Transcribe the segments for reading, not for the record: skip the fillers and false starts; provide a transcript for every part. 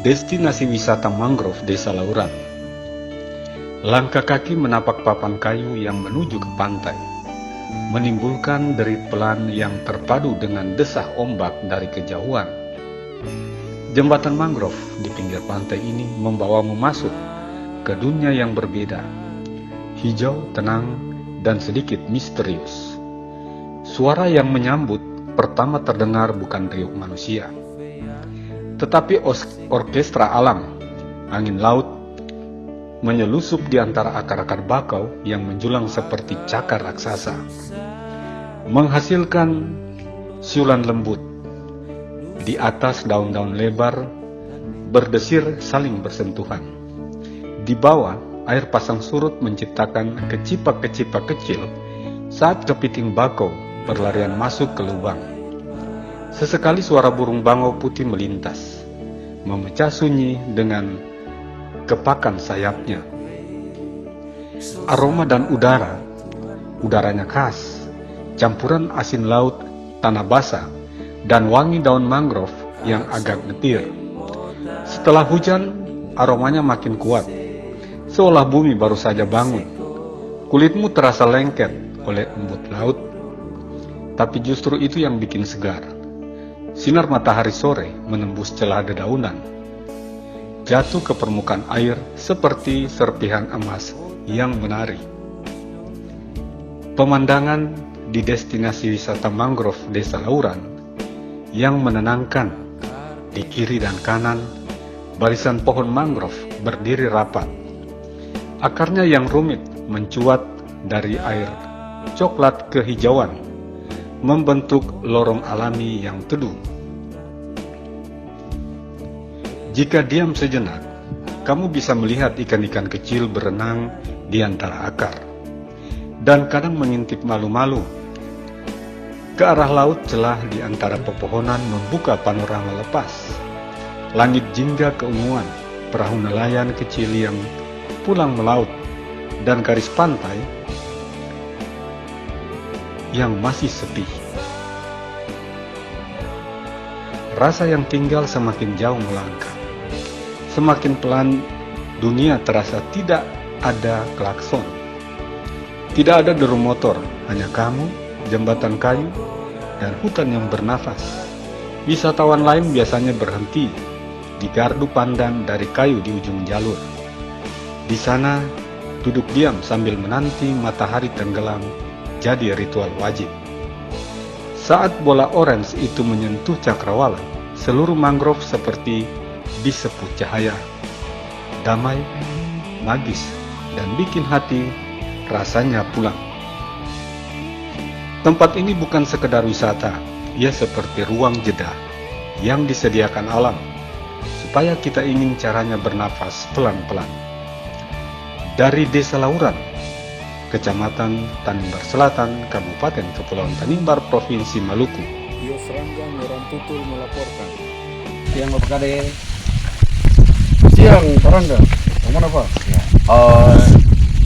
Destinasi wisata mangrove Desa Lauran. Langkah kaki menapak papan kayu yang menuju ke pantai, menimbulkan derit pelan yang terpadu dengan desah ombak dari kejauhan. Jembatan mangrove di pinggir pantai ini membawamu masuk ke dunia yang berbeda, hijau, tenang, dan sedikit misterius. Suara yang menyambut pertama terdengar bukan riuh manusia, tetapi orkestra alam. Angin laut menyelusup di antara akar-akar bakau yang menjulang seperti cakar raksasa, menghasilkan siulan lembut. Di atas daun-daun lebar berdesir saling bersentuhan. Di bawah, air pasang surut menciptakan kecipak-kecipak kecil saat kepiting bakau berlarian masuk ke lubang. Sesekali suara burung bangau putih melintas, memecah sunyi dengan kepakan sayapnya. Aroma dan udaranya khas, campuran asin laut, tanah basah, dan wangi daun mangrove yang agak getir. Setelah hujan, aromanya makin kuat, seolah bumi baru saja bangun. Kulitmu terasa lengket oleh embut laut, tapi justru itu yang bikin segar. Sinar matahari sore menembus celah dedaunan, jatuh ke permukaan air seperti serpihan emas yang menari. Pemandangan di destinasi wisata mangrove Desa Lauran yang menenangkan. Di kiri dan kanan, barisan pohon mangrove berdiri rapat. Akarnya yang rumit mencuat dari air coklat kehijauan, membentuk lorong alami yang teduh. Jika diam sejenak, kamu bisa melihat ikan-ikan kecil berenang di antara akar, dan kadang mengintip malu-malu ke arah laut. Celah di antara pepohonan membuka panorama lepas. Langit jingga keunguan, perahu nelayan kecil yang pulang melaut, dan garis pantai yang masih sepi. Rasa yang tinggal semakin jauh melangkah. Semakin pelan dunia terasa, tidak ada klakson, tidak ada deru motor, hanya kamu, jembatan kayu, dan hutan yang bernafas. Wisatawan lain biasanya berhenti di gardu pandan dari kayu di ujung jalur. Di sana, duduk diam sambil menanti matahari tenggelam jadi ritual wajib. Saat bola orange itu menyentuh cakrawala, seluruh mangrove seperti disepuh cahaya. Damai, magis, dan bikin hati rasanya pulang. Tempat ini bukan sekedar wisata, ia seperti ruang jeda yang disediakan alam, supaya kita ingin caranya bernafas pelan-pelan. Dari Desa Lauran, Kecamatan Tanimbar Selatan, Kabupaten Kepulauan Tanimbar, Provinsi Maluku. Yos Ranggang Orang Tutul melaporkan. Siang Bapak Kade. Siang, Parangga. Ngomong apa? Ya.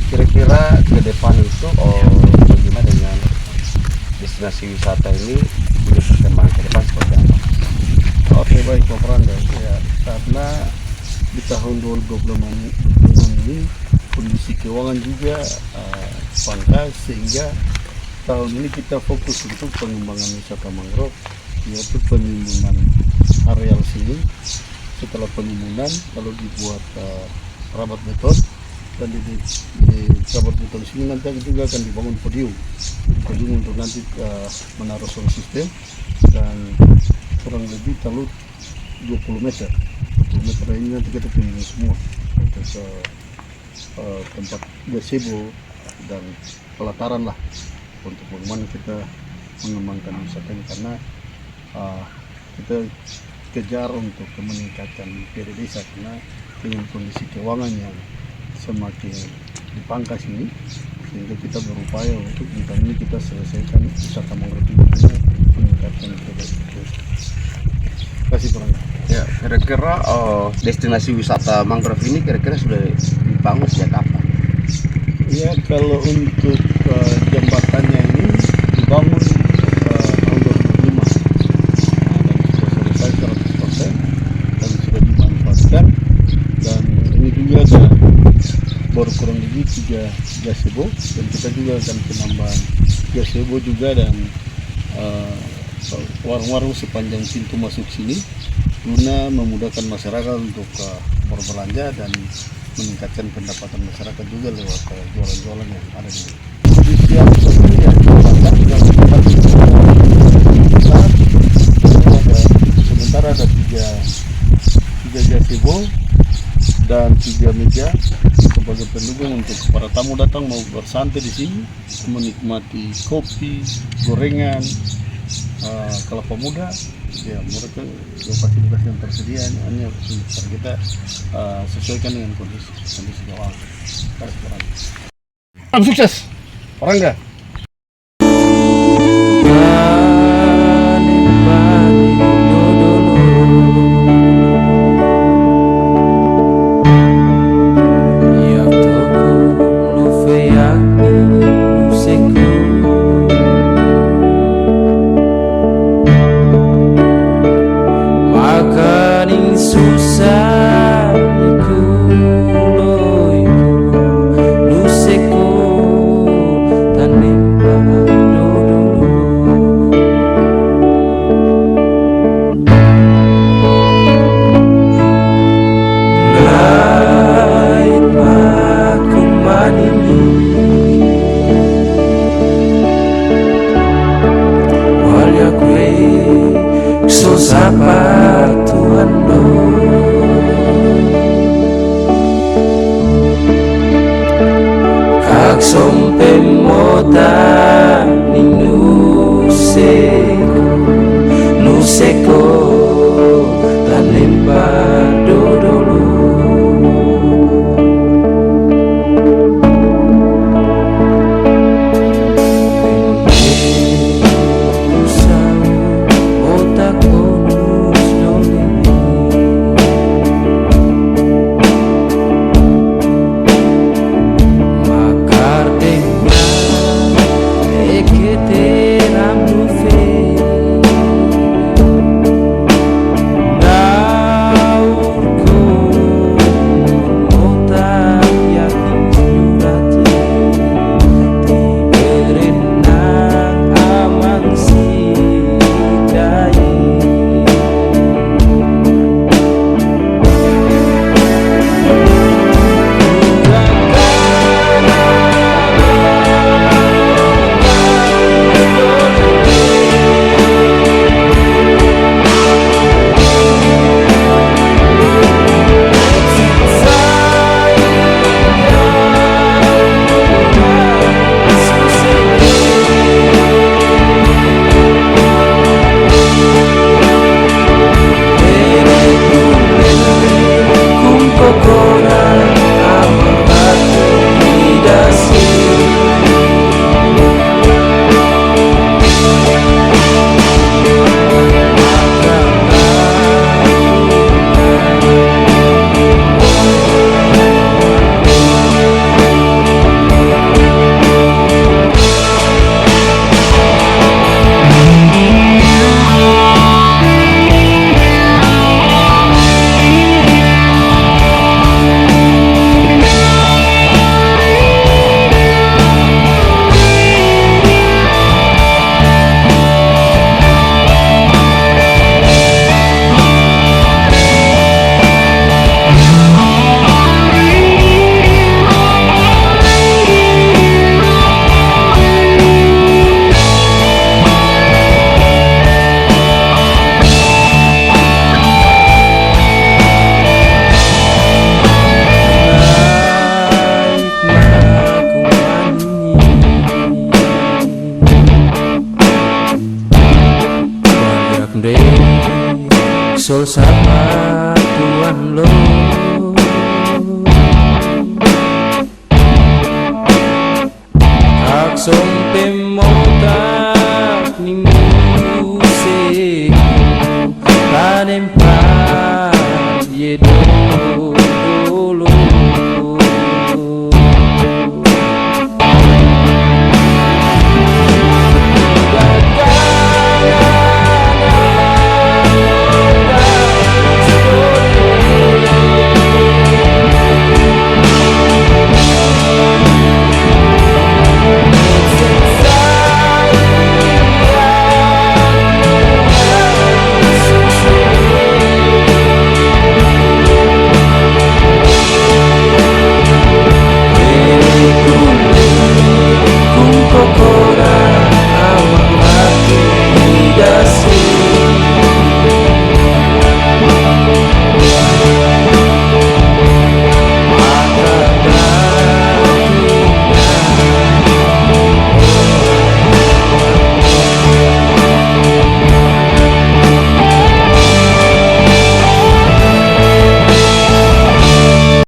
Kira-kira ke depan itu bagaimana dengan destinasi wisata ini punya perkembangan ke depan seperti apa? Oke, baik Pak Parangga. Ya, karena di tahun 2026 ini kondisi keuangan juga pangkas, sehingga tahun ini kita fokus untuk pengembangan wisata mangrove, yaitu penimbunan areal sini. Setelah penimbunan lalu dibuat rabat beton, dan di rabat beton sini nanti juga akan dibangun podium untuk nanti menaruh sound system, dan kurang lebih talut 20 meter ini nanti kita pilih semua untuk tempat gazebo dan pelataran lah, untuk bagaimana kita mengembangkan wisata ini, karena kita kejar untuk meningkatkan PD desa, karena dengan kondisi keuangan yang semakin dipangkas ini, sehingga kita berupaya untuk tahun ini kita selesaikan wisata mangrove ini dengan meningkatkan PD desa. Terima kasih Parangga. Ya, kira-kira destinasi wisata mangrove ini kira-kira sudah dibangun sejak kapan? Ya, kalau untuk jembatannya ini dibangun tahun 2005, dan sudah selesai 100% dan sudah dimanfaatkan. 3 gazebo, dan kita juga akan penambahan gazebo juga dan warung-warung sepanjang pintu masuk sini guna memudahkan masyarakat untuk berbelanja dan meningkatkan pendapatan masyarakat juga lewat jualan-jualan yang ada di sini. Kondisi yang seperti ya, sementara ada 3 gazebo dan 3 meja sebagai pendukung untuk para tamu datang mau bersantai di sini, menikmati kopi, gorengan, kelapa muda. Ya, mereka fasilitas yang tersedia hanya untuk kita sesuaikan dengan kondisi keuangan. Salam sukses, orang enggak? Sol sama Tuhan lo Kak sompem